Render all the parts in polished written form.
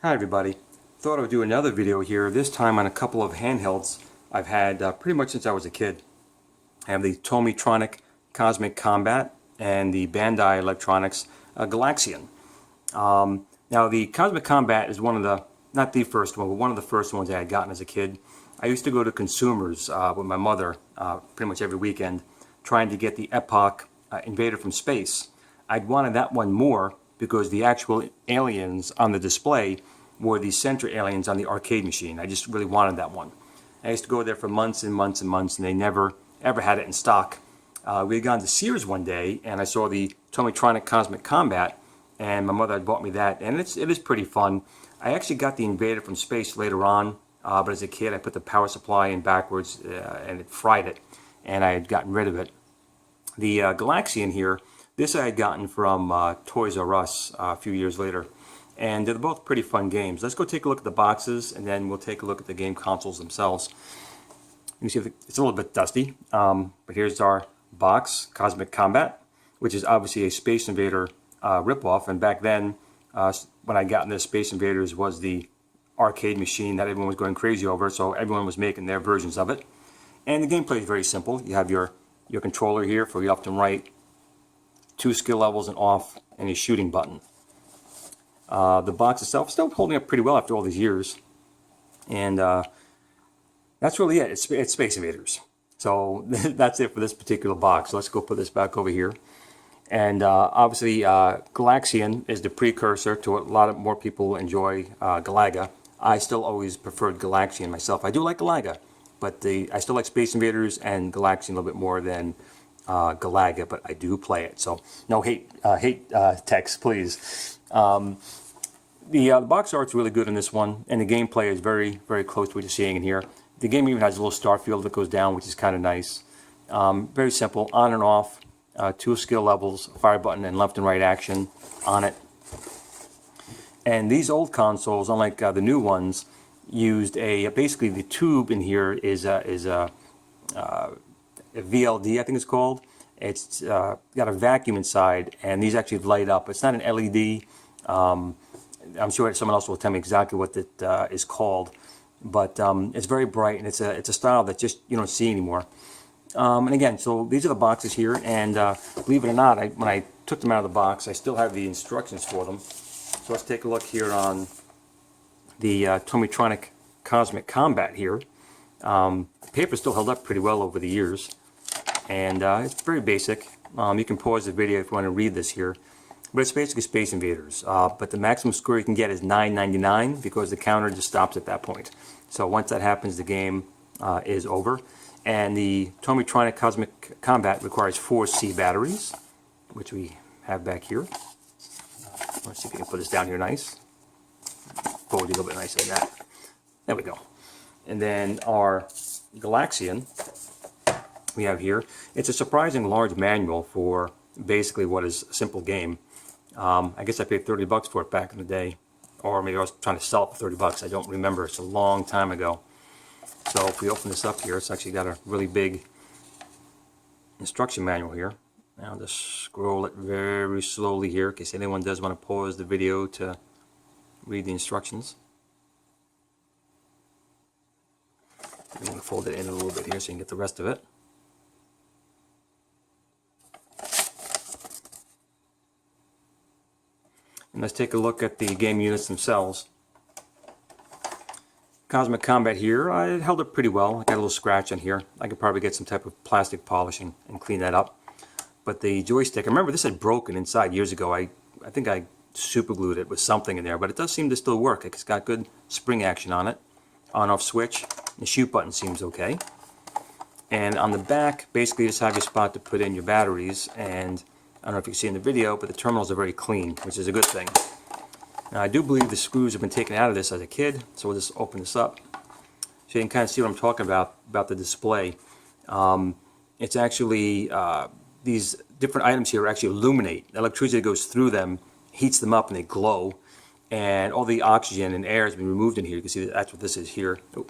Hi everybody. Thought I would do another video here, this time on a couple of handhelds I've had pretty much since I was a kid. I have the TOMY Tronic Cosmic Combat and the Bandai Electronics Galaxian. Now the Cosmic Combat is one of the, not the first one, but one of the first ones I had gotten as a kid. I used to go to Consumers with my mother pretty much every weekend trying to get the Epoch Invader from Space. I'd wanted that one more because the actual aliens on the display were the center aliens on the arcade machine. I just really wanted that one. I used to go there for months and months and months, and they never ever had it in stock. We had gone to Sears one day, and I saw the TOMY Tronic Cosmic Combat, and my mother had bought me that, and it is pretty fun. I actually got the Invader from Space later on, but as a kid I put the power supply in backwards, and it fried it, and I had gotten rid of it. The Galaxian here, this I had gotten from Toys R Us a few years later, and they're both pretty fun games. Let's go take a look at the boxes, and then we'll take a look at the game consoles themselves. You can see it's a little bit dusty, but here's our box, Cosmic Combat, which is obviously a Space Invader ripoff, and back then, when I got into Space Invaders, was the arcade machine that everyone was going crazy over, so everyone was making their versions of it. And the gameplay is very simple. You have your controller here for your left and right, 2 skill levels and off, and a shooting button. The box itself is still holding up pretty well after all these years, and that's really it. It's Space Invaders. So that's it for this particular box. So let's go put this back over here. And obviously Galaxian is the precursor to what a lot of more people enjoy, Galaga. I still always preferred Galaxian myself. I do like Galaga, but I still like Space Invaders and Galaxian a little bit more than Galaga, but I do play it. So no hate text, please. The box art's really good in this one, and the gameplay is very, very close to what you're seeing in here. The game even has a little star field that goes down, which is kind of nice. Very simple, on and off, 2 skill levels, fire button, and left and right action on it. And these old consoles, unlike the new ones, used basically the tube in here is a VLD, I think it's called. It's got a vacuum inside, and these actually light up. It's not an LED. I'm sure someone else will tell me exactly what it is called, but it's very bright, and it's a style that just you don't see anymore. And again, so these are the boxes here, and believe it or not, when I took them out of the box, I still have the instructions for them. So let's take a look here on the TOMY Tronic Cosmic Combat here. The paper still held up pretty well over the years, and it's very basic. You can pause the video if you want to read this here. But it's basically Space Invaders. But the maximum score you can get is $9.99 because the counter just stops at that point. So once that happens, the game is over. And the TOMY Tronic Cosmic Combat requires 4 C batteries, which we have back here. Let's see if we can put this down here nice. Forward a little bit nicer than that. There we go. And then our Galaxian we have here. It's a surprisingly large manual for basically what is a simple game. I guess I paid $30 for it back in the day, or maybe I was trying to sell it for 30 bucks. I don't remember. It's a long time ago. So if we open this up here, it's actually got a really big instruction manual here. Now just scroll it very slowly here in case anyone does want to pause the video to read the instructions. I'm going to fold it in a little bit here so you can get the rest of it. And let's take a look at the game units themselves. Cosmic Combat here, I held up pretty well. I got a little scratch on here. I could probably get some type of plastic polishing and clean that up. But the joystick, I remember this had broken inside years ago. I think I super glued it with something in there, but it does seem to still work. It's got good spring action on it. On-off switch. The shoot button seems okay. And on the back, basically you just have your spot to put in your batteries, and I don't know if you can see in the video, but the terminals are very clean, which is a good thing. Now I do believe the screws have been taken out of this as a kid, so we'll just open this up so you can kind of see what I'm talking about the display. It's actually, these different items here actually illuminate. Electricity goes through them, heats them up, and they glow. And all the oxygen and air has been removed in here. You can see that's what this is here. Oh,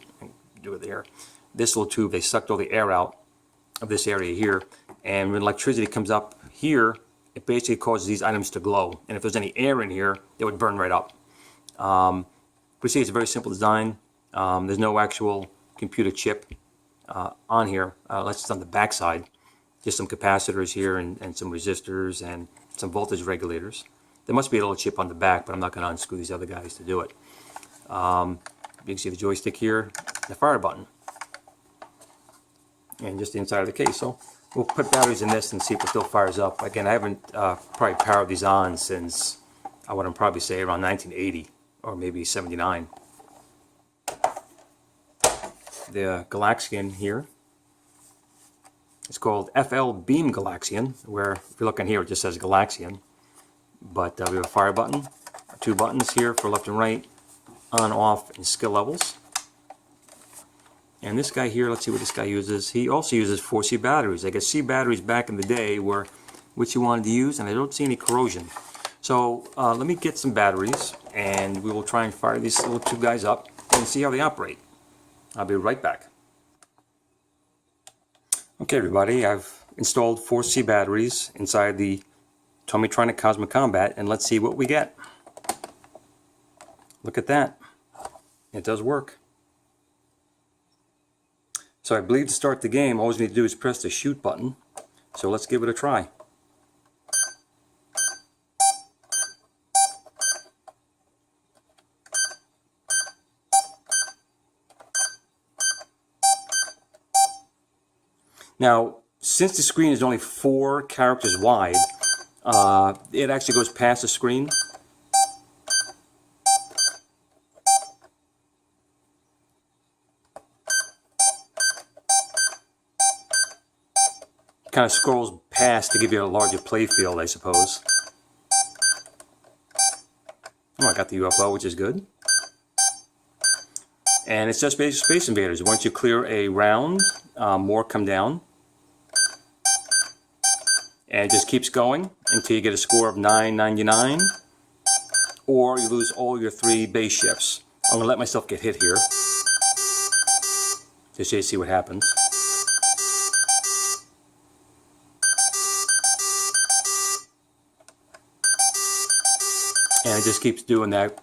do it there. This little tube, they sucked all the air out of this area here. And when electricity comes up here, it basically causes these items to glow. And if there's any air in here, it would burn right up. But see, it's a very simple design. There's no actual computer chip on here. That's just on the back side. Just some capacitors here and some resistors and some voltage regulators. There must be a little chip on the back, but I'm not going to unscrew these other guys to do it. You can see the joystick here, the fire button, and just the inside of the case. So we'll put batteries in this and see if it still fires up. Again, I haven't probably powered these on since, I would probably say, around 1980 or maybe 79. The Galaxian here. It's called FL Beam Galaxian, where if you look in here it just says Galaxian. But we have a fire button, 2 buttons here for left and right, on, off, and skill levels. And this guy here, let's see what this guy uses. He also uses 4C batteries. I guess C batteries back in the day were what you wanted to use, and I don't see any corrosion. So let me get some batteries, and we will try and fire these little 2 guys up and see how they operate. I'll be right back. Okay, everybody, I've installed 4C batteries inside the TOMY Tronic Cosmic Combat, and let's see what we get. Look at that. It does work. So I believe to start the game, all we need to do is press the shoot button. So let's give it a try. Now, since the screen is only 4 characters wide, it actually goes past the screen. Kind of scrolls past to give you a larger play field, I suppose. Oh, I got the UFO, which is good. And it's just Space Invaders. Once you clear a round, more come down. And it just keeps going until you get a score of 999, or you lose all your 3 base ships. I'm going to let myself get hit here, just so you see what happens. And it just keeps doing that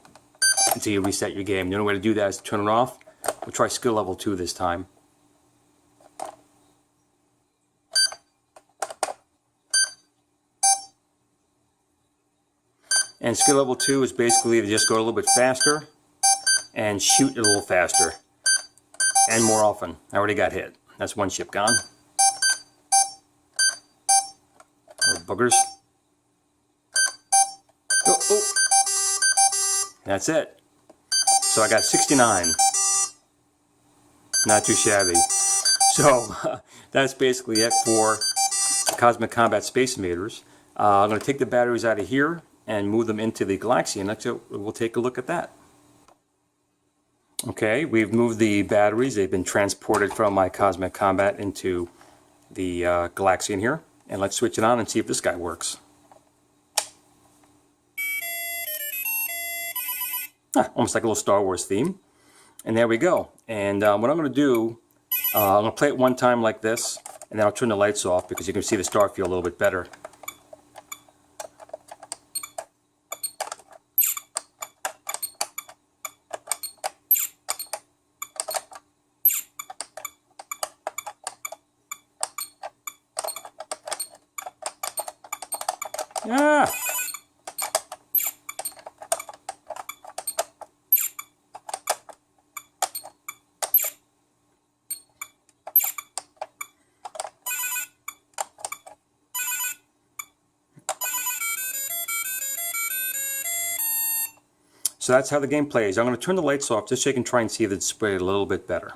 until you reset your game. The only way to do that is to turn it off. We'll try skill level 2 this time. And skill level 2 is basically to just go a little bit faster and shoot a little faster and more often. I already got hit. That's 1 ship gone. Oh, boogers. Oh, oh. That's it. So I got 69. Not too shabby. So that's basically it for Cosmic Combat Space Invaders. I'm going to take the batteries out of here and move them into the Galaxian. Next, we'll take a look at that. Okay, we've moved the batteries. They've been transported from my Cosmic Combat into the Galaxian here. And let's switch it on and see if this guy works. Almost like a little Star Wars theme. And there we go. And what I'm going to do, I'm going to play it 1 time like this, and then I'll turn the lights off because you can see the star field a little bit better. Ah! So that's how the game plays. I'm going to turn the lights off just so you can try and see the display a little bit better.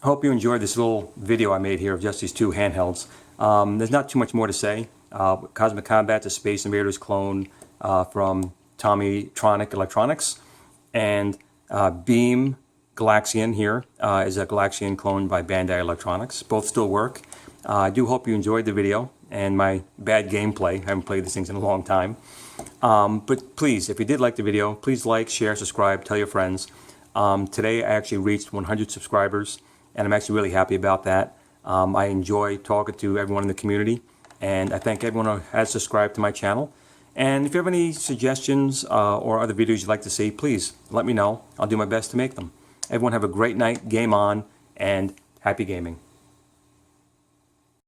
I hope you enjoyed this little video I made here of just these two handhelds. There's not too much more to say. Cosmic Combat, a Space Invaders clone from TOMY Tronic Electronics, and Beam Galaxian here is a Galaxian clone by Bandai Electronics. Both still work. I do hope you enjoyed the video and my bad gameplay. I haven't played these things in a long time. But please, if you did like the video, please like, share, subscribe, tell your friends. Today I actually reached 100 subscribers, and I'm actually really happy about that. I enjoy talking to everyone in the community, and I thank everyone who has subscribed to my channel. And if you have any suggestions or other videos you'd like to see, please let me know. I'll do my best to make them. Everyone have a great night, game on, and happy gaming.